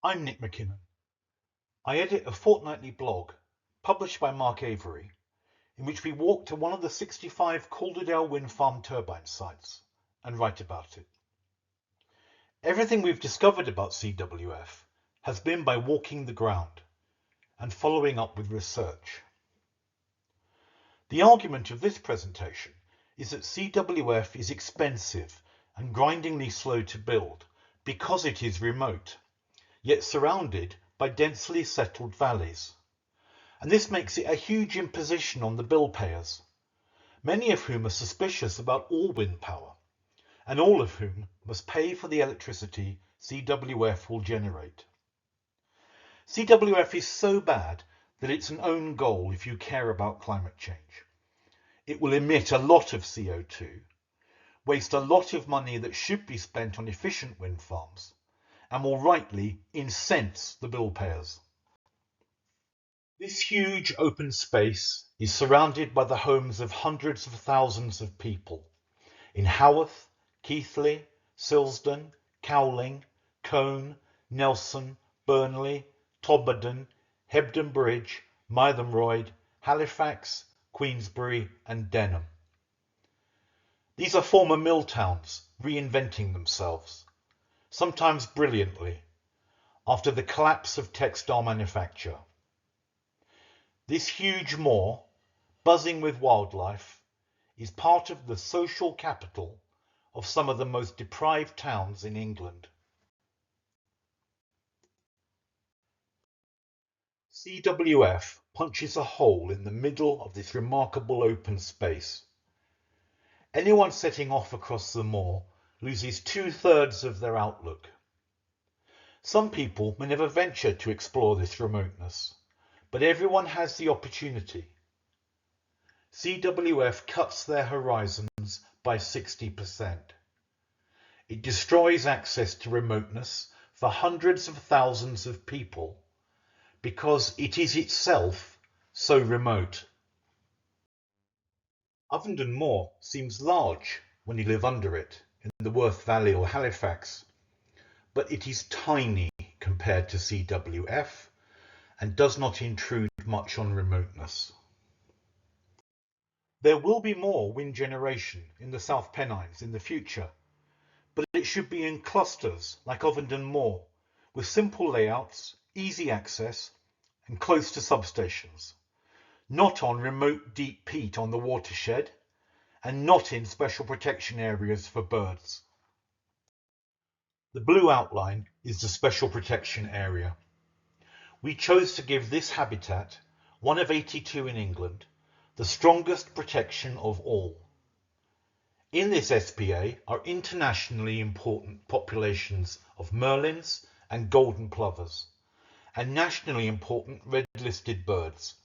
I'm Nick McKinnon. I edit a fortnightly blog published by Mark Avery in which we walk to one of the 65 Calderdale wind farm turbine sites and write about it. Everything we've discovered about CWF has been by walking the ground and following up with research. The argument of this presentation is that CWF is expensive and grindingly slow to build because it is remote, yet surrounded by densely settled valleys. And this makes it a huge imposition on the bill payers, many of whom are suspicious about all wind power, and all of whom must pay for the electricity CWF will generate. CWF is so bad that it's an own goal if you care about climate change. It will emit a lot of CO2, waste a lot of money that should be spent on efficient wind farms, and will rightly incense the bill payers. This huge open space is surrounded by the homes of hundreds of thousands of people in Haworth, Keighley, Silsden, Cowling, Colne, Nelson, Burnley, Todmorden, Hebden Bridge, Mytholmroyd, Halifax, Queensbury and Denham. These are former mill towns reinventing themselves, sometimes brilliantly, after the collapse of textile manufacture. This huge moor, buzzing with wildlife, is part of the social capital of some of the most deprived towns in England. CWF punches a hole in the middle of this remarkable open space. Anyone setting off across the moor loses 2/3 of their outlook. Some people may never venture to explore this remoteness, but everyone has the opportunity. CWF cuts their horizons by 60%. It destroys access to remoteness for hundreds of thousands of people because it is itself so remote. Ovenden Moor seems large when you live under it in the Worth Valley or Halifax, but it is tiny compared to CWF and does not intrude much on remoteness. There will be more wind generation in the South Pennines in the future, but it should be in clusters like Ovenden Moor, with simple layouts, easy access, and close to substations, not on remote deep peat on the watershed, and not in special protection areas for birds. The blue outline is the special protection area. We chose to give this habitat, one of 82 in England, the strongest protection of all. In this SPA are internationally important populations of merlins and golden plovers, and nationally important red-listed birds,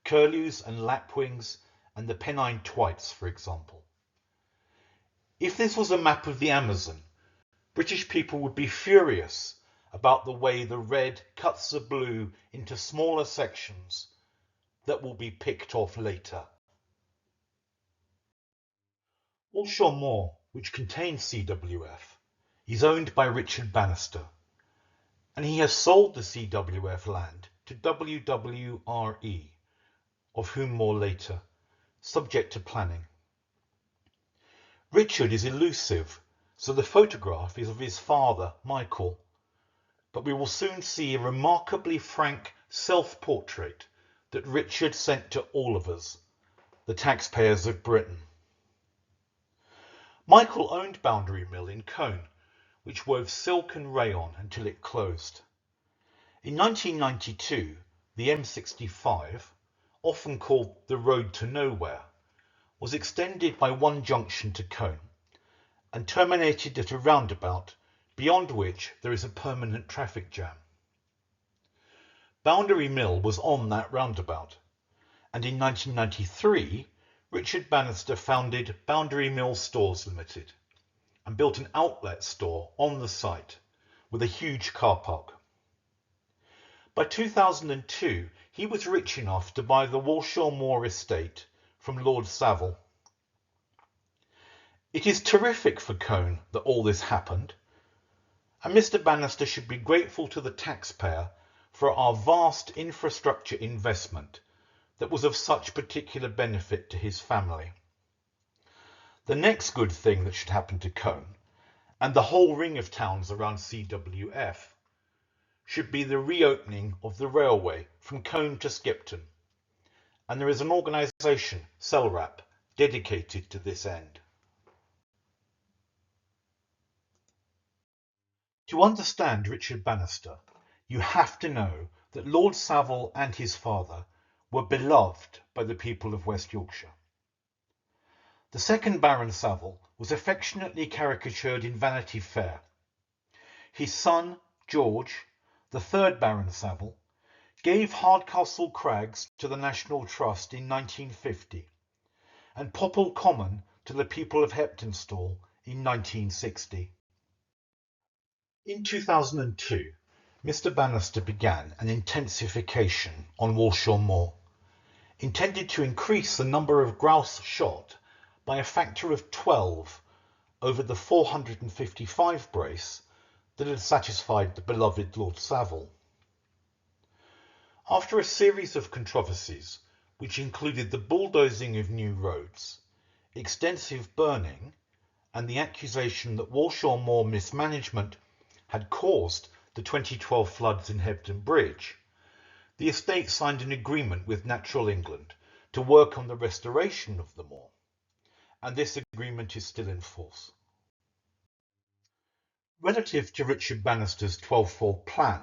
curlews and lapwings, and the Pennine twites, for example. If this was a map of the Amazon, British people would be furious about the way the red cuts the blue into smaller sections that will be picked off later. Walshaw Moor, which contains CWF, is owned by Richard Bannister, and he has sold the CWF land to WWRE, of whom more later, subject to planning. Richard is elusive, so the photograph is of his father, Michael, but we will soon see a remarkably frank self-portrait that Richard sent to all of us, the taxpayers of Britain. Michael owned Boundary Mill in Colne, which wove silk and rayon until it closed. In 1992, the M65, often called the Road to Nowhere, was extended by one junction to Colne and terminated at a roundabout beyond which there is a permanent traffic jam. Boundary Mill was on that roundabout, and in 1993 Richard Bannister founded Boundary Mill Stores Limited and built an outlet store on the site with a huge car park. By 2002 he was rich enough to buy the Walshaw Moor estate from Lord Savile. It is terrific for Colne that all this happened, And Mr. Bannister should be grateful to the taxpayer for our vast infrastructure investment that was of such particular benefit to his family. The next good thing that should happen to Cone, and the whole ring of towns around CWF, should be the reopening of the railway from Cone to Skipton, and there is an organisation, CELRAP, dedicated to this end. To understand Richard Bannister, you have to know that Lord Savile and his father were beloved by the people of West Yorkshire. The second Baron Savile was affectionately caricatured in Vanity Fair. His son, George, the third Baron Savile, gave Hardcastle Crags to the National Trust in 1950 and Popple Common to the people of Heptonstall in 1960. In 2002, Mr. Bannister began an intensification on Walshaw Moor, intended to increase the number of grouse shot by a factor of 12 over the 455 brace that had satisfied the beloved Lord Savile. After a series of controversies, which included the bulldozing of new roads, extensive burning, and the accusation that Walshaw Moor mismanagement had caused the 2012 floods in Hebden Bridge, the estate signed an agreement with Natural England to work on the restoration of the moor, and this agreement is still in force. Relative to Richard Bannister's 12-fold plan,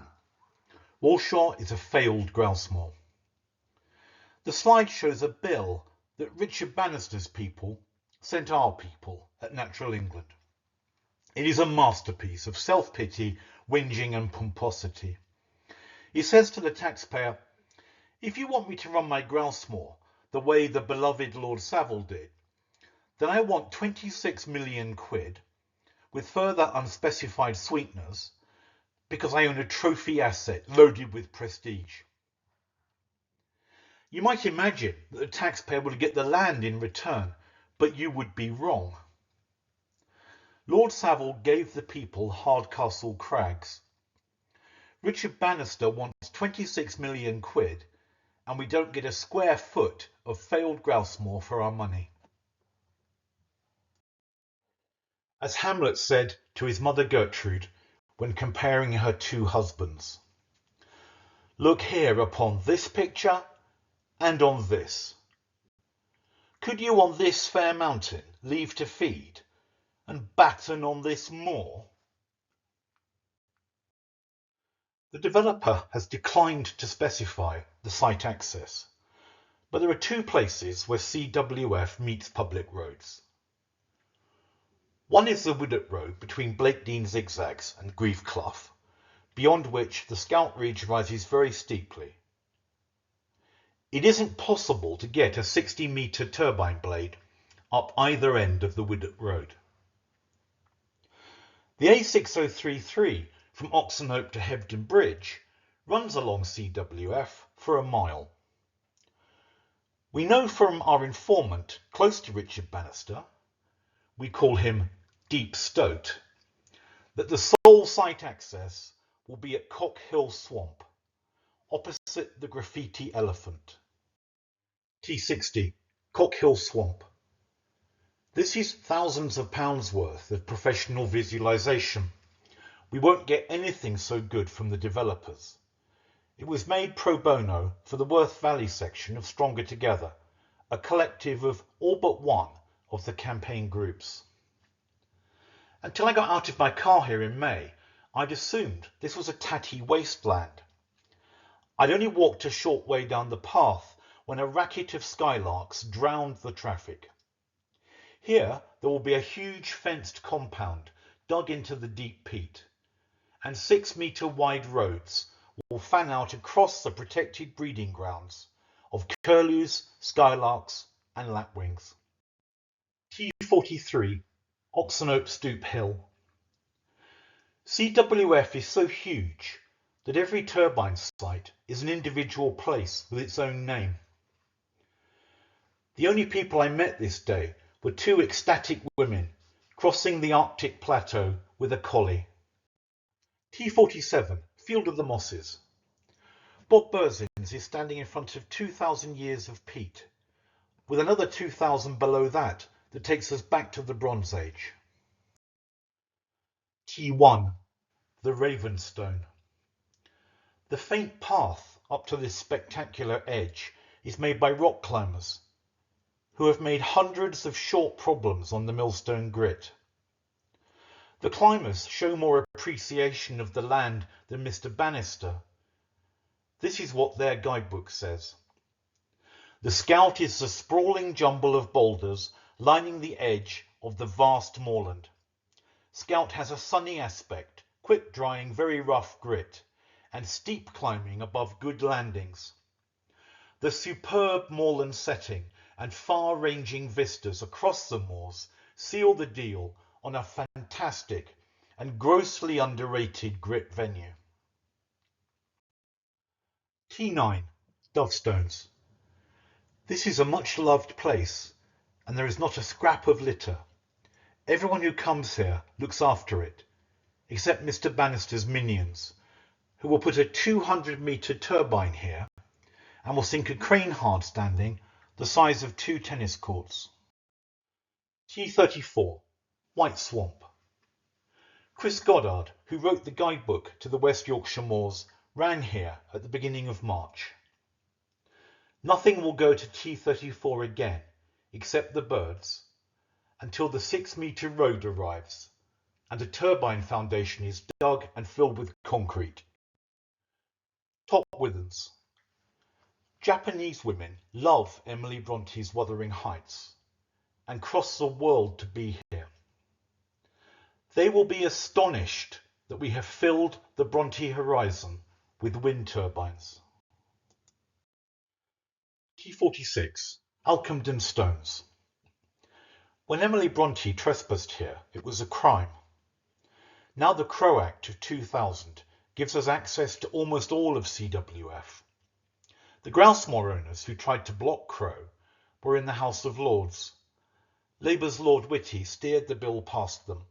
Walshaw is a failed grouse moor. The slide shows a bill that Richard Bannister's people sent our people at Natural England. It is a masterpiece of self-pity, whinging and pomposity. He says to the taxpayer, if you want me to run my grouse moor the way the beloved Lord Savile did, then I want 26 million quid with further unspecified sweeteners because I own a trophy asset loaded with prestige. You might imagine that the taxpayer would get the land in return, but you would be wrong. Lord Savile gave the people Hardcastle Crags. Richard Bannister wants 26 million quid, and we don't get a square foot of failed grouse moor for our money. As Hamlet said to his mother Gertrude when comparing her two husbands, look here upon this picture and on this. Could you on this fair mountain leave to feed, and batten on this moor? The developer has declined to specify the site access, but there are two places where CWF meets public roads. One is the Widdop Road between Blakedean Zigzags and Grieve Clough, beyond which the Scout Ridge rises very steeply. It isn't possible to get a 60-metre turbine blade up either end of the Widdop Road. The A6033 from Oxenhope to Hebden Bridge runs along CWF for a mile. We know from our informant close to Richard Bannister, we call him Deep Stoat, that the sole site access will be at Cock Hill Swamp, opposite the Graffiti Elephant. T60, Cock Hill Swamp. This is thousands of pounds worth of professional visualization. We won't get anything so good from the developers. It was made pro bono for the Worth Valley section of Stronger Together, a collective of all but one of the campaign groups. Until I got out of my car here in May, I'd assumed this was a tatty wasteland. I'd only walked a short way down the path when a racket of skylarks drowned the traffic. Here there will be a huge fenced compound dug into the deep peat, and 6-metre wide roads will fan out across the protected breeding grounds of curlews, skylarks and lapwings. T43, Oxenhope Stoop Hill. CWF is so huge that every turbine site is an individual place with its own name. The only people I met this day were two ecstatic women crossing the Arctic plateau with a collie. T47, Field of the Mosses. Bob Burzins is standing in front of 2,000 years of peat, with another 2,000 below that takes us back to the Bronze Age. T1, the Ravenstone. The faint path up to this spectacular edge is made by rock climbers, who have made hundreds of short problems on the millstone grit. The climbers show more appreciation of the land than Mr. Bannister. This is what their guidebook says. The Scout is a sprawling jumble of boulders lining the edge of the vast moorland. Scout has a sunny aspect, quick drying very rough grit, and steep climbing above good landings. The superb moorland setting and far-ranging vistas across the moors seal the deal on a fantastic and grossly underrated grit venue. T9, Dovestones. This is a much-loved place, and there is not a scrap of litter. Everyone who comes here looks after it, except Mr. Bannister's minions, who will put a 200-metre turbine here and will sink a crane hardstanding the size of 2 tennis courts. T34, White Swamp. Chris Goddard, who wrote the guidebook to the West Yorkshire Moors, ran here at the beginning of March. Nothing will go to T34 again, except the birds, until the 6-metre road arrives and a turbine foundation is dug and filled with concrete. Top Withens. Japanese women love Emily Bronte's Wuthering Heights and cross the world to be here. They will be astonished that we have filled the Bronte horizon with wind turbines. T46, Alcomden Stones. When Emily Bronte trespassed here, it was a crime. Now the Crow Act of 2000 gives us access to almost all of CWF. The grouse moor owners who tried to block Crow were in the House of Lords. Labour's Lord Whitty steered the bill past them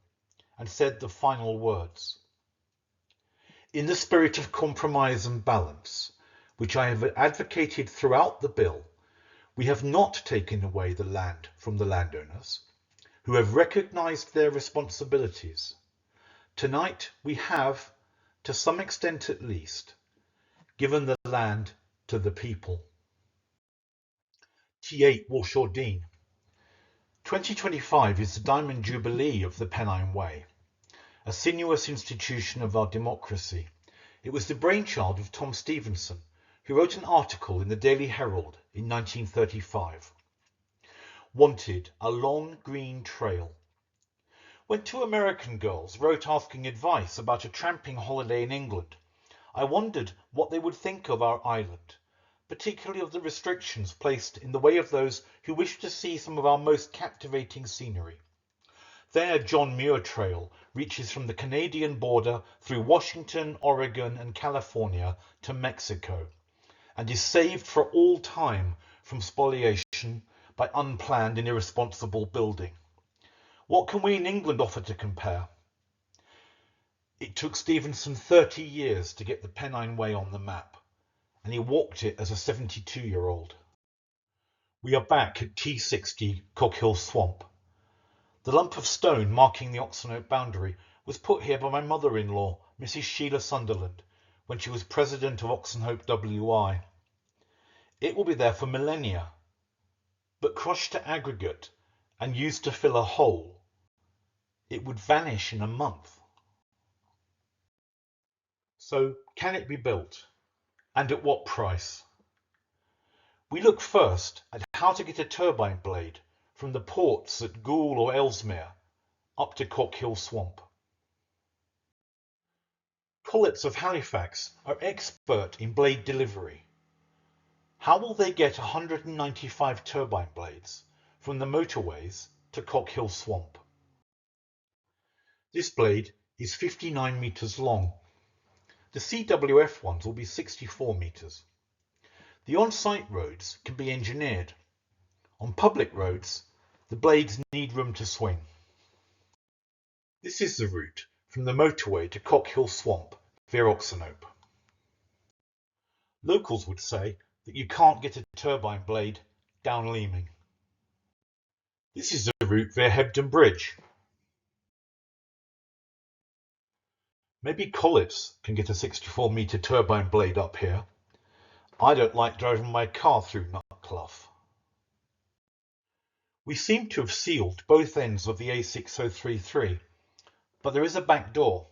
and said the final words. In the spirit of compromise and balance, which I have advocated throughout the bill, we have not taken away the land from the landowners, who have recognised their responsibilities. Tonight we have, to some extent at least, given the land to the people. T8 Walshaw Dean. 2025 is the Diamond Jubilee of the Pennine Way, a sinuous institution of our democracy. It was the brainchild of Tom Stevenson, who wrote an article in the Daily Herald in 1935. Wanted a long green trail. When 2 American girls wrote asking advice about a tramping holiday in England, I wondered what they would think of our island, particularly of the restrictions placed in the way of those who wish to see some of our most captivating scenery. Their John Muir Trail reaches from the Canadian border through Washington, Oregon and California to Mexico, and is saved for all time from spoliation by unplanned and irresponsible building. What can we in England offer to compare? It took Stevenson 30 years to get the Pennine Way on the map, and he walked it as a 72-year-old. We are back at T60 Cockhill Swamp. The lump of stone marking the Oxenhope boundary was put here by my mother-in-law, Mrs. Sheila Sunderland, when she was president of Oxenhope WI. It will be there for millennia, but crushed to aggregate and used to fill a hole, it would vanish in a month. So, can it be built? And at what price? We look first at how to get a turbine blade from the ports at Goole or Ellesmere up to Cockhill Swamp. Colletts of Halifax are expert in blade delivery. How will they get 195 turbine blades from the motorways to Cockhill Swamp? This blade is 59 metres long. The CWF ones will be 64 metres. The on-site roads can be engineered. On public roads, the blades need room to swing. This is the route from the motorway to Cockhill Swamp via Oxenope. Locals would say that you can't get a turbine blade down Leaming. This is the route via Hebden Bridge. Maybe Colletts can get a 64-metre turbine blade up here. I don't like driving my car through Nutclough. We seem to have sealed both ends of the A6033, but there is a back door.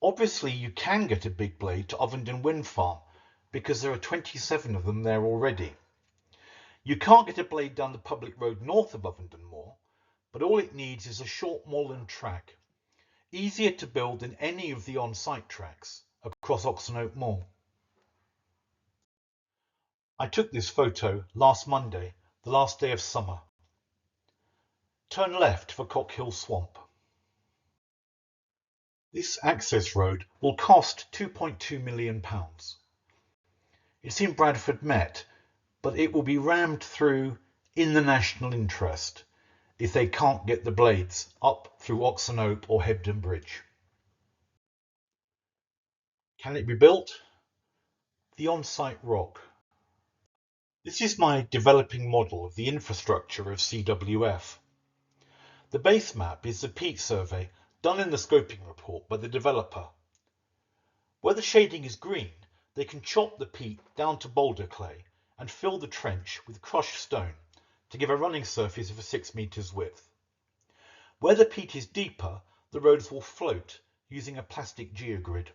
Obviously you can get a big blade to Ovenden Wind Farm because there are 27 of them there already. You can't get a blade down the public road north of Ovenden Moor, but all it needs is a short moorland track, easier to build than any of the on-site tracks across Oxenope Moor. I took this photo last Monday, the last day of summer. Turn left for Cockhill Swamp. This access road will cost £2.2 million. It's in Bradford Met, but it will be rammed through in the national interest if they can't get the blades up through Oxenope or Hebden Bridge. Can it be built? The on-site rock. This is my developing model of the infrastructure of CWF. The base map is the peat survey done in the scoping report by the developer. Where the shading is green, they can chop the peat down to boulder clay and fill the trench with crushed stone to give a running surface of 6 metres width. Where the peat is deeper, the roads will float using a plastic geogrid.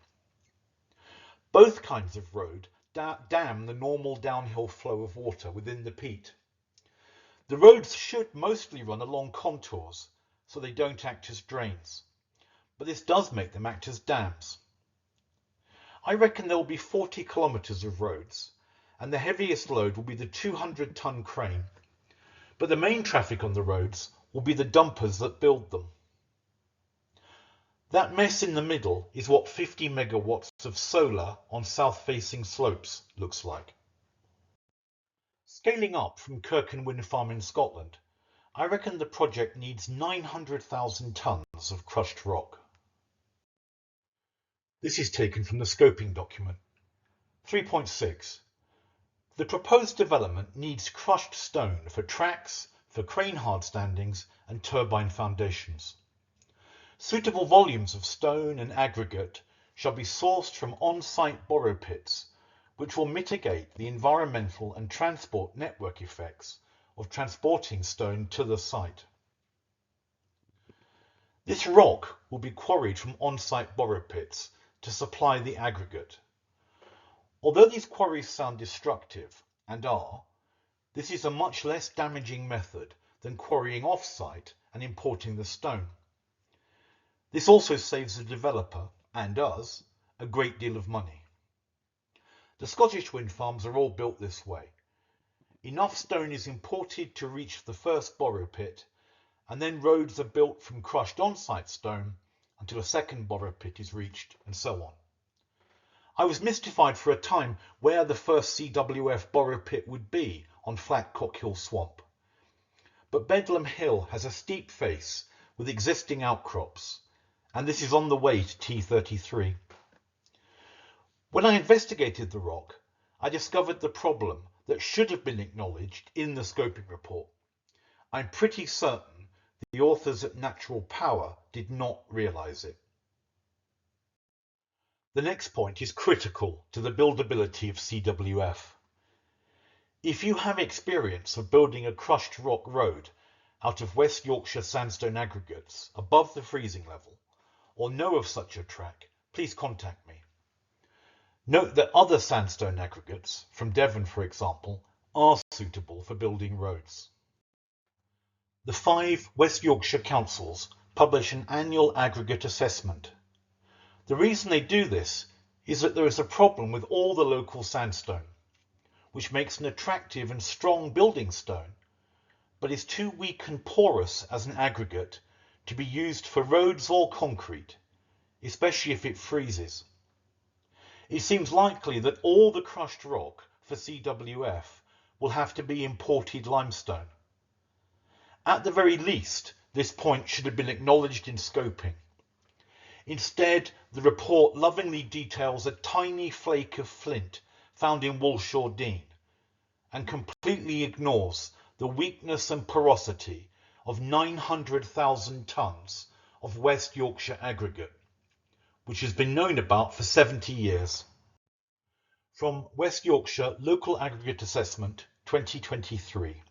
Both kinds of road dam the normal downhill flow of water within the peat. The roads should mostly run along contours so they don't act as drains, but this does make them act as dams. I reckon there will be 40 kilometres of roads, and the heaviest load will be the 200-ton crane, but the main traffic on the roads will be the dumpers that build them. That mess in the middle is what 50 megawatts of solar on south-facing slopes looks like. Scaling up from Kirken Wind Farm in Scotland, I reckon the project needs 900,000 tonnes of crushed rock. This is taken from the scoping document. 3.6. The proposed development needs crushed stone for tracks, for crane hardstandings and turbine foundations. Suitable volumes of stone and aggregate shall be sourced from on-site borrow pits, which will mitigate the environmental and transport network effects of transporting stone to the site. This rock will be quarried from on-site borrow pits to supply the aggregate. Although these quarries sound destructive, and are, this is a much less damaging method than quarrying off-site and importing the stone. This also saves the developer, and us, a great deal of money. The Scottish wind farms are all built this way. Enough stone is imported to reach the first borrow pit, and then roads are built from crushed on-site stone until a second borrow pit is reached, and so on. I was mystified for a time where the first CWF borrow pit would be on flat Cockhill Swamp. But Bedlam Hill has a steep face with existing outcrops, and this is on the way to T33. When I investigated the rock, I discovered the problem that should have been acknowledged in the scoping report. I'm pretty certain the authors at Natural Power did not realise it. The next point is critical to the buildability of CWF. If you have experience of building a crushed rock road out of West Yorkshire sandstone aggregates above the freezing level, or know of such a track, please contact me. Note that other sandstone aggregates, from Devon for example, are suitable for building roads. The 5 West Yorkshire councils publish an annual aggregate assessment. The reason they do this is that there is a problem with all the local sandstone, which makes an attractive and strong building stone, but is too weak and porous as an aggregate to be used for roads or concrete, especially if it freezes. It seems likely that all the crushed rock for CWF will have to be imported limestone. At the very least, this point should have been acknowledged in scoping. Instead, the report lovingly details a tiny flake of flint found in Walshaw Dean and completely ignores the weakness and porosity of 900,000 tonnes of West Yorkshire aggregate, which has been known about for 70 years. From West Yorkshire Local Aggregate Assessment 2023.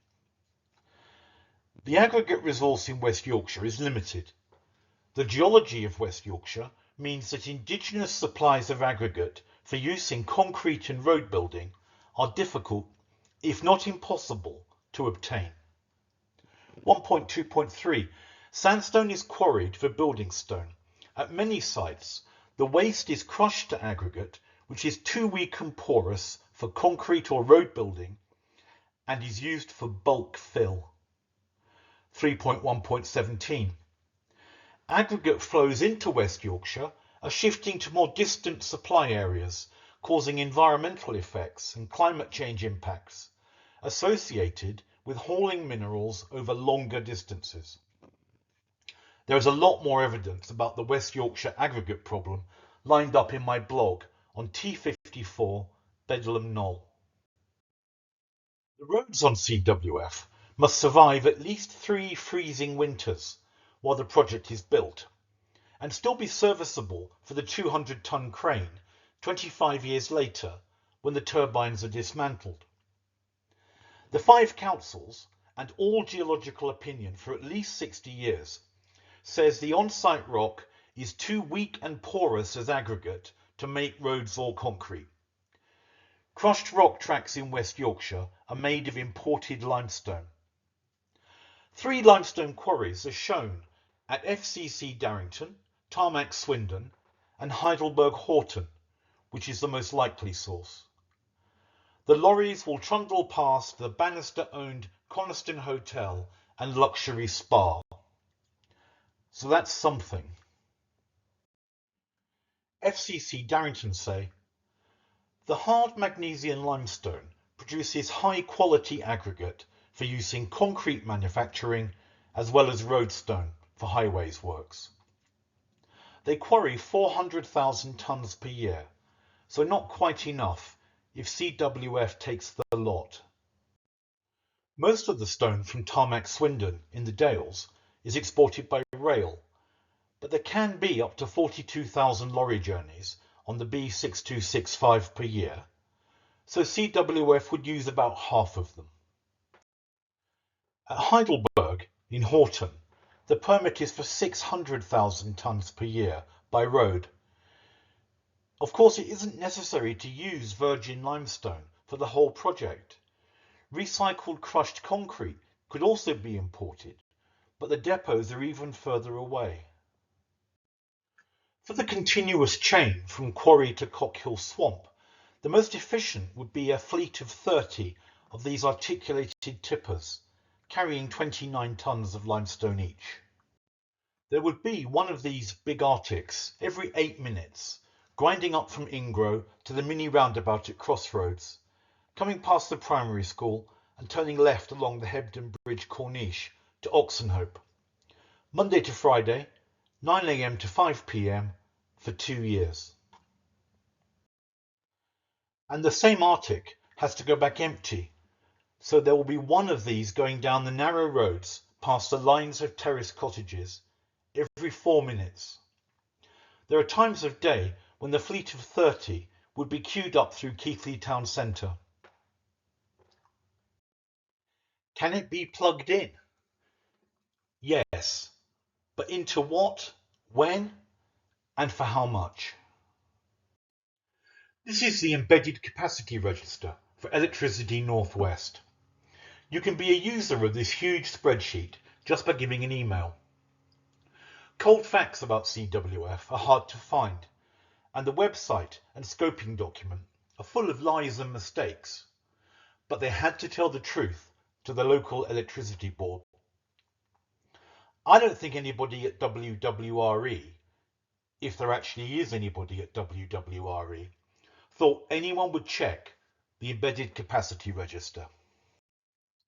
The aggregate resource in West Yorkshire is limited. The geology of West Yorkshire means that indigenous supplies of aggregate for use in concrete and road building are difficult, if not impossible, to obtain. 1.2.3. Sandstone is quarried for building stone. At many sites, the waste is crushed to aggregate, which is too weak and porous for concrete or road building and is used for bulk fill. 3.1.17. Aggregate flows into West Yorkshire are shifting to more distant supply areas, causing environmental effects and climate change impacts associated with hauling minerals over longer distances. There is a lot more evidence about the West Yorkshire aggregate problem lined up in my blog on T54 Bedlam Knoll. The roads on CWF must survive at least 3 freezing winters while the project is built, and still be serviceable for the 200-ton crane 25 years later when the turbines are dismantled. The 5 councils, and all geological opinion for at least 60 years, says the on-site rock is too weak and porous as aggregate to make roads or concrete. Crushed rock tracks in West Yorkshire are made of imported limestone. 3 limestone quarries are shown at FCC Darrington, Tarmac Swindon and Heidelberg Horton, which is the most likely source. The lorries will trundle past the Bannister-owned Coniston Hotel and luxury spa. So that's something. FCC Darrington say, the hard magnesian limestone produces high quality aggregate for use in concrete manufacturing as well as roadstone for highways works. They quarry 400,000 tonnes per year, so not quite enough if CWF takes the lot. Most of the stone from Tarmac Swindon in the Dales is exported by rail, but there can be up to 42,000 lorry journeys on the B6265 per year, so CWF would use about half of them. At Heidelberg in Horton, the permit is for 600,000 tonnes per year by road. Of course, it isn't necessary to use virgin limestone for the whole project. Recycled crushed concrete could also be imported, but the depots are even further away. For the continuous chain from quarry to Cockhill Swamp, the most efficient would be a fleet of 30 of these articulated tippers, carrying 29 tonnes of limestone each. There would be one of these big Arctics every 8 minutes, grinding up from Ingro to the mini roundabout at Crossroads, coming past the primary school and turning left along the Hebden Bridge Corniche to Oxenhope, Monday to Friday, 9 AM to 5 PM for 2 years. And the same Arctic has to go back empty, so there will be one of these going down the narrow roads past the lines of terrace cottages every 4 minutes. There are times of day when the fleet of 30 would be queued up through Keighley town centre. Can it be plugged in? Yes, but into what, when, and for how much? This is the embedded capacity register for Electricity Northwest. You can be a user of this huge spreadsheet just by giving an email. Cold facts about CWF are hard to find, and the website and scoping document are full of lies and mistakes, but they had to tell the truth to the local electricity board. I don't think anybody at WWRE, if there actually is anybody at WWRE, thought anyone would check the embedded capacity register.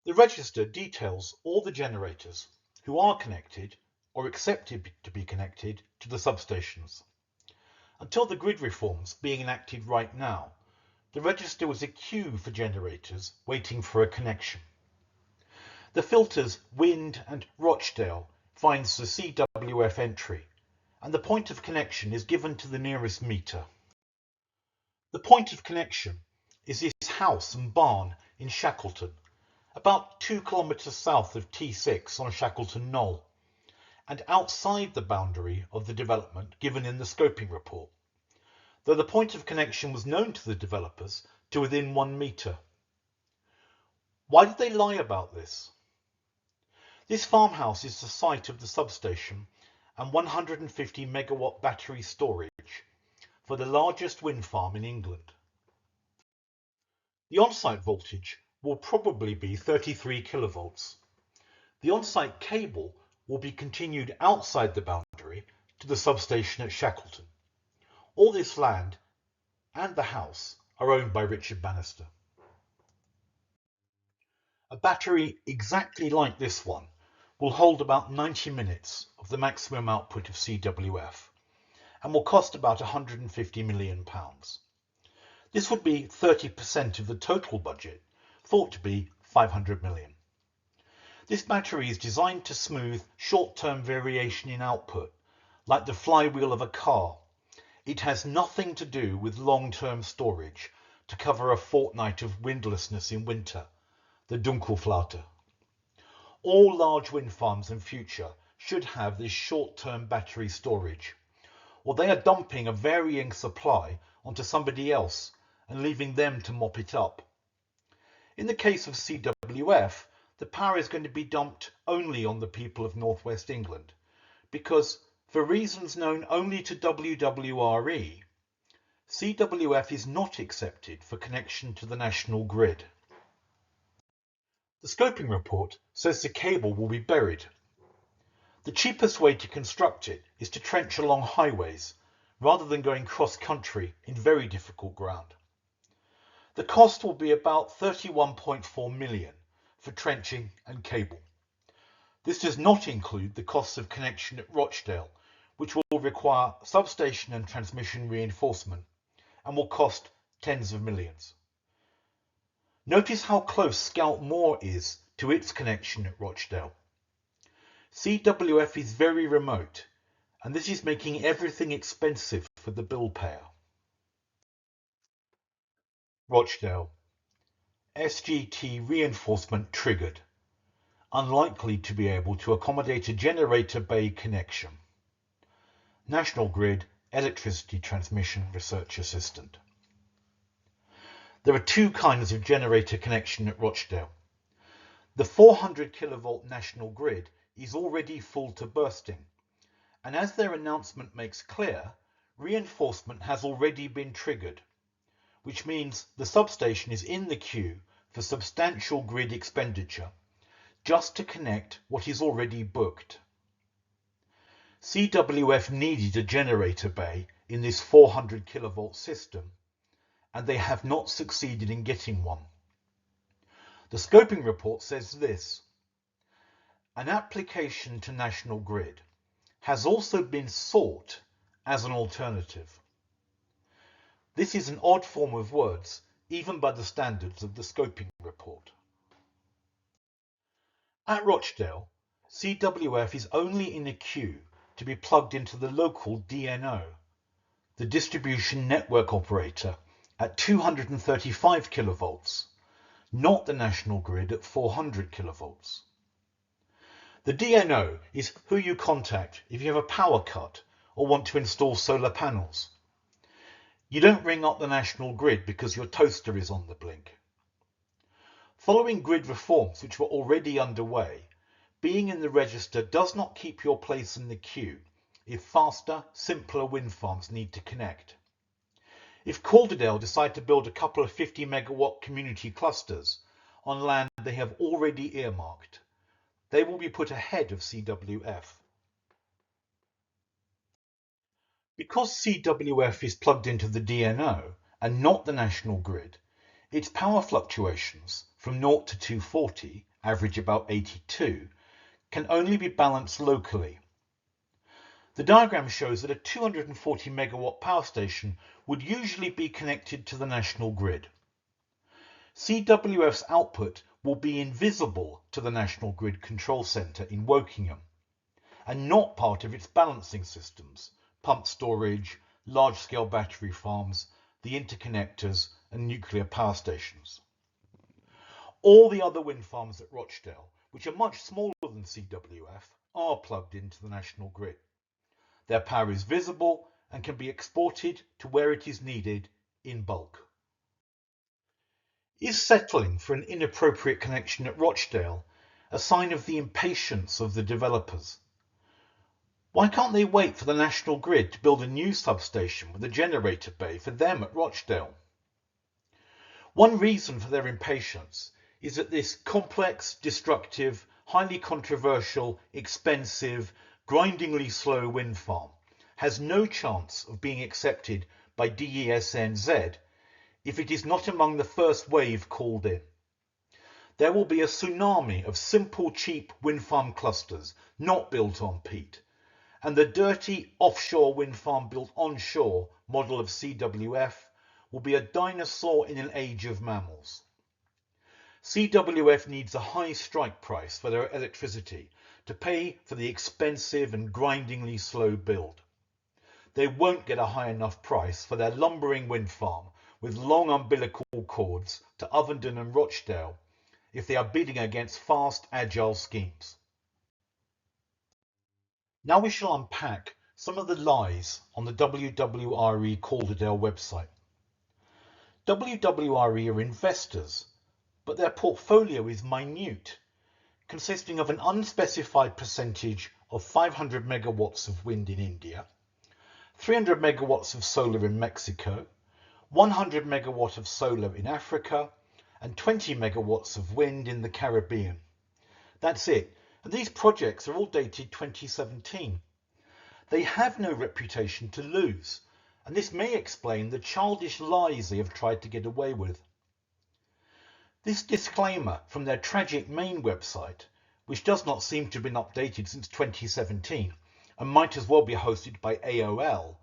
The register details all the generators who are connected or accepted to be connected to the substations. Until the grid reforms being enacted right now, the register was a queue for generators waiting for a connection. The filters Wind and Rochdale finds the CWF entry, and the point of connection is given to the nearest meter. The point of connection is this house and barn in Shackleton, about 2 kilometres south of T6 on Shackleton Knoll, and outside the boundary of the development given in the scoping report, though the point of connection was known to the developers to within 1 metre. Why did they lie about this? This farmhouse is the site of the substation and 150 megawatt battery storage for the largest wind farm in England. The on-site voltage will probably be 33 kilovolts. The on-site cable will be continued outside the boundary to the substation at Shackleton. All this land and the house are owned by Richard Bannister. A battery exactly like this one will hold about 90 minutes of the maximum output of CWF and will cost about £150 million. This would be 30% of the total budget, thought to be 500 million. This battery is designed to smooth short-term variation in output, like the flywheel of a car. It has nothing to do with long-term storage to cover a fortnight of windlessness in winter, the Dunkelflaute. All large wind farms in future should have this short-term battery storage, or they are dumping a varying supply onto somebody else and leaving them to mop it up. In the case of CWF, the power is going to be dumped only on the people of Northwest England, because for reasons known only to WWRE, CWF is not accepted for connection to the national grid. The scoping report says the cable will be buried. The cheapest way to construct it is to trench along highways, rather than going cross-country in very difficult ground. The cost will be about 31.4 million for trenching and cable. This does not include the costs of connection at Rochdale, which will require substation and transmission reinforcement and will cost tens of millions. Notice how close Scout Moor is to its connection at Rochdale. CWF is very remote, and this is making everything expensive for the bill payer. Rochdale. SGT reinforcement triggered. Unlikely to be able to accommodate a generator bay connection. National Grid Electricity Transmission Research Assistant. There are two kinds of generator connection at Rochdale. The 400 kilovolt national grid is already full to bursting, and as their announcement makes clear, reinforcement has already been triggered, which means the substation is in the queue for substantial grid expenditure, just to connect what is already booked. CWF needed a generator bay in this 400 kilovolt system, and they have not succeeded in getting one. The scoping report says this: an application to National Grid has also been sought as an alternative. This is an odd form of words, even by the standards of the scoping report. At Rochdale, CWF is only in a queue to be plugged into the local DNO, the distribution network operator, at 235 kilovolts, not the national grid at 400 kilovolts. The DNO is who you contact if you have a power cut or want to install solar panels. You don't ring up the national grid because your toaster is on the blink. Following grid reforms which were already underway, being in the register does not keep your place in the queue if faster, simpler wind farms need to connect. If Calderdale decide to build a couple of 50 megawatt community clusters on land they have already earmarked, they will be put ahead of CWF. Because CWF is plugged into the DNO and not the national grid, its power fluctuations from 0 to 240, average about 82, can only be balanced locally The diagram shows that a 240 megawatt power station would usually be connected to the national grid. CWF's output will be invisible to the National Grid Control Centre in Wokingham and not part of its balancing systems, pump storage, large-scale battery farms, the interconnectors and nuclear power stations. All the other wind farms at Rochdale, which are much smaller than CWF, are plugged into the national grid. Their power is visible and can be exported to where it is needed in bulk. Is settling for an inappropriate connection at Rochdale a sign of the impatience of the developers? Why can't they wait for the national grid to build a new substation with a generator bay for them at Rochdale? One reason for their impatience is that this complex, destructive, highly controversial, expensive, grindingly slow wind farm has no chance of being accepted by DESNZ if it is not among the first wave called in. There will be a tsunami of simple, cheap wind farm clusters not built on peat, and the dirty offshore wind farm built onshore model of CWF will be a dinosaur in an age of mammals. CWF needs a high strike price for their electricity to pay for the expensive and grindingly slow build. They won't get a high enough price for their lumbering wind farm with long umbilical cords to Ovenden and Rochdale if they are bidding against fast, agile schemes. Now we shall unpack some of the lies on the WWRE Calderdale website. WWRE are investors, but their portfolio is minute, consisting of an unspecified percentage of 500 megawatts of wind in India, 300 megawatts of solar in Mexico, 100 megawatt of solar in Africa, and 20 megawatts of wind in the Caribbean. That's it, and these projects are all dated 2017. They have no reputation to lose, and this may explain the childish lies they have tried to get away with. This disclaimer from their tragic main website, which does not seem to have been updated since 2017 and might as well be hosted by AOL,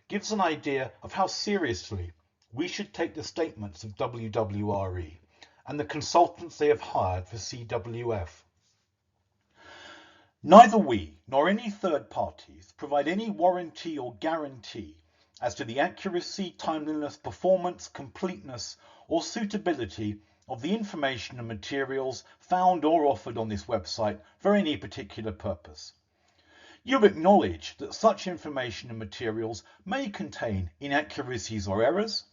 gives an idea of how seriously we should take the statements of WWRE and the consultants they have hired for CWF. Neither we nor any third parties provide any warranty or guarantee as to the accuracy, timeliness, performance, completeness, or suitability of the information and materials found or offered on this website for any particular purpose. You acknowledge that such information and materials may contain inaccuracies or errors,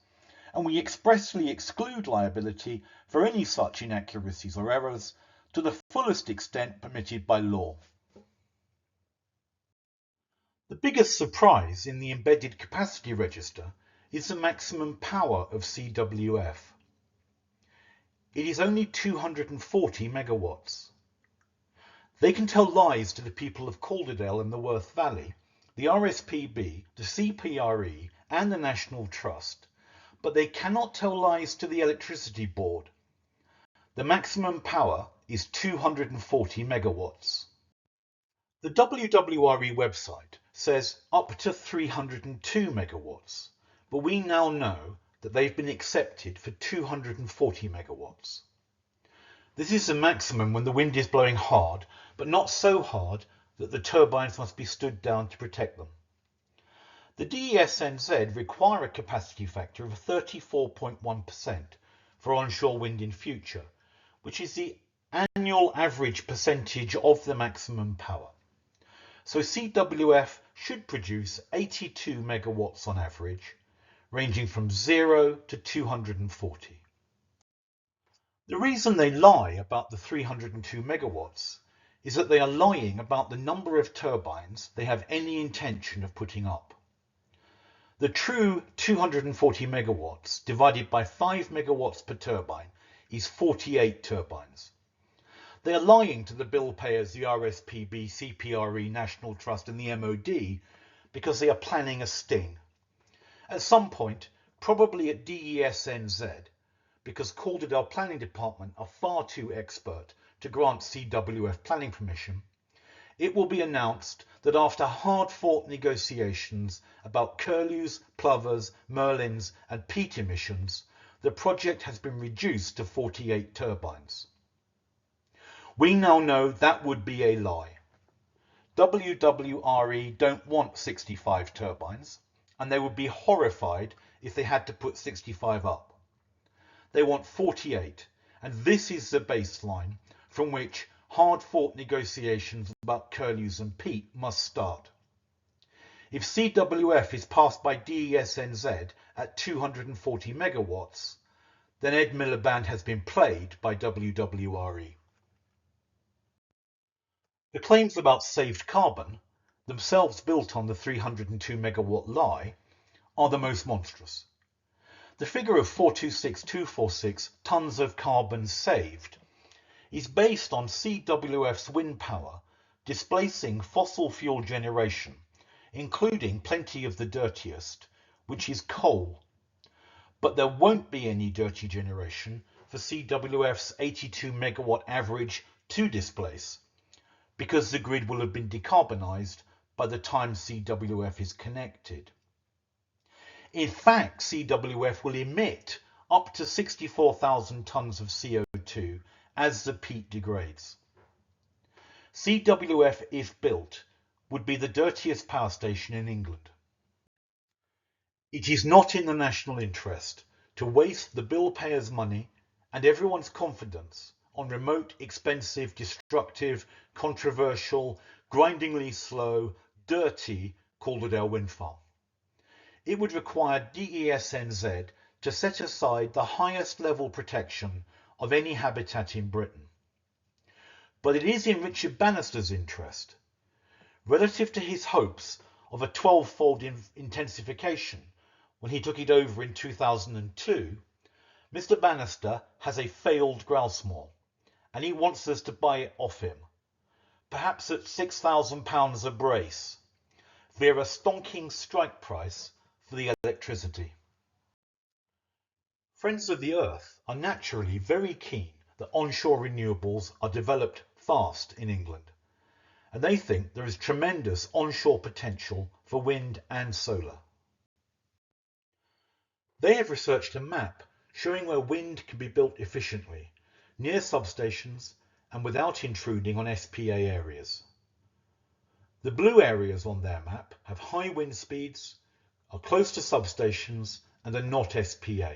and we expressly exclude liability for any such inaccuracies or errors to the fullest extent permitted by law. The biggest surprise in the embedded capacity register is the maximum power of CWF. It is only 240 megawatts. They can tell lies to the people of Calderdale and the Worth Valley, the RSPB, the CPRE and the National Trust, but they cannot tell lies to the Electricity Board. The maximum power is 240 megawatts. The WWRE website says up to 302 megawatts, but we now know that they've been accepted for 240 megawatts. This is the maximum when the wind is blowing hard, but not so hard that the turbines must be stood down to protect them. The DESNZ require a capacity factor of 34.1% for onshore wind in future, which is the annual average percentage of the maximum power. So CWF should produce 82 megawatts on average, ranging from 0 to 240. The reason they lie about the 302 megawatts is that they are lying about the number of turbines they have any intention of putting up. The true 240 megawatts divided by 5 megawatts per turbine is 48 turbines. They are lying to the bill payers, the RSPB, CPRE, National Trust and the MOD because they are planning a sting. At some point, probably at DESNZ, because Calderdale Planning Department are far too expert to grant CWF planning permission, it will be announced that after hard-fought negotiations about curlews, plovers, merlins and peat emissions, the project has been reduced to 48 turbines. We now know that would be a lie. WWRE don't want 65 turbines, and they would be horrified if they had to put 65 up. They want 48, and this is the baseline from which hard-fought negotiations about curlews and peat must start. If CWF is passed by DESNZ at 240 megawatts, then Ed Miliband has been played by WWRE. The claims about saved carbon, themselves built on the 302 megawatt lie, are the most monstrous. The figure of 426,246 tonnes of carbon saved is based on CWF's wind power displacing fossil fuel generation, including plenty of the dirtiest, which is coal. But there won't be any dirty generation for CWF's 82 megawatt average to displace, because the grid will have been decarbonised by the time CWF is connected. In fact, CWF will emit up to 64,000 tonnes of CO2 as the peat degrades. CWF, if built, would be the dirtiest power station in England. It is not in the national interest to waste the bill payers' money and everyone's confidence on remote, expensive, destructive, controversial, grindingly slow, dirty Calderdale wind farm. It would require DESNZ to set aside the highest level protection of any habitat in Britain. But it is in Richard Bannister's interest, relative to his hopes of a 12-fold intensification when he took it over in 2002, Mr. Bannister has a failed grouse moor, and he wants us to buy it off him, perhaps at £6,000 a brace, via a stonking strike price for the electricity. Friends of the Earth are naturally very keen that onshore renewables are developed fast in England, and they think there is tremendous onshore potential for wind and solar. They have researched a map showing where wind can be built efficiently, near substations and without intruding on SPA areas. The blue areas on their map have high wind speeds, are close to substations and are not SPA.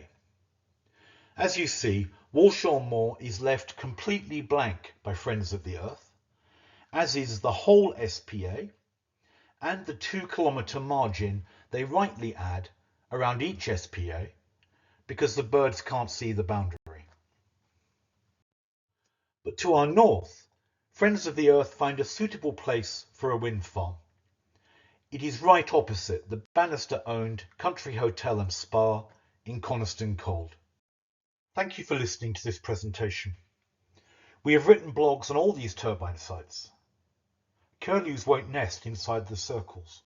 As you see, Walshaw Moor is left completely blank by Friends of the Earth, as is the whole SPA and the 2-kilometre margin they rightly add around each SPA because the birds can't see the boundary. But to our north, Friends of the Earth find a suitable place for a wind farm. It is right opposite the Bannister-owned Country Hotel and Spa in Coniston Cold. Thank you for listening to this presentation. We have written blogs on all these turbine sites. Curlews won't nest inside the circles.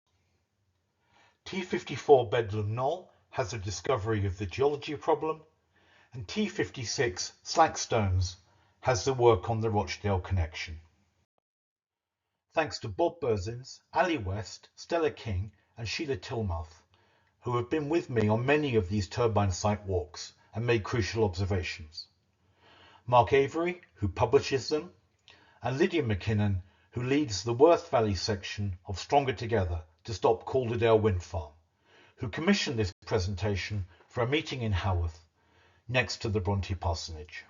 T54 Bedlam Knoll has a discovery of the geology problem, and T56 Slackstones has the work on the Rochdale connection. Thanks to Bob Burzins, Ali West, Stella King and Sheila Tilmouth, who have been with me on many of these turbine site walks and made crucial observations. Mark Avery, who publishes them, and Lydia McKinnon, who leads the Worth Valley section of Stronger Together to Stop Calderdale Wind Farm, who commissioned this presentation for a meeting in Haworth, next to the Bronte Parsonage.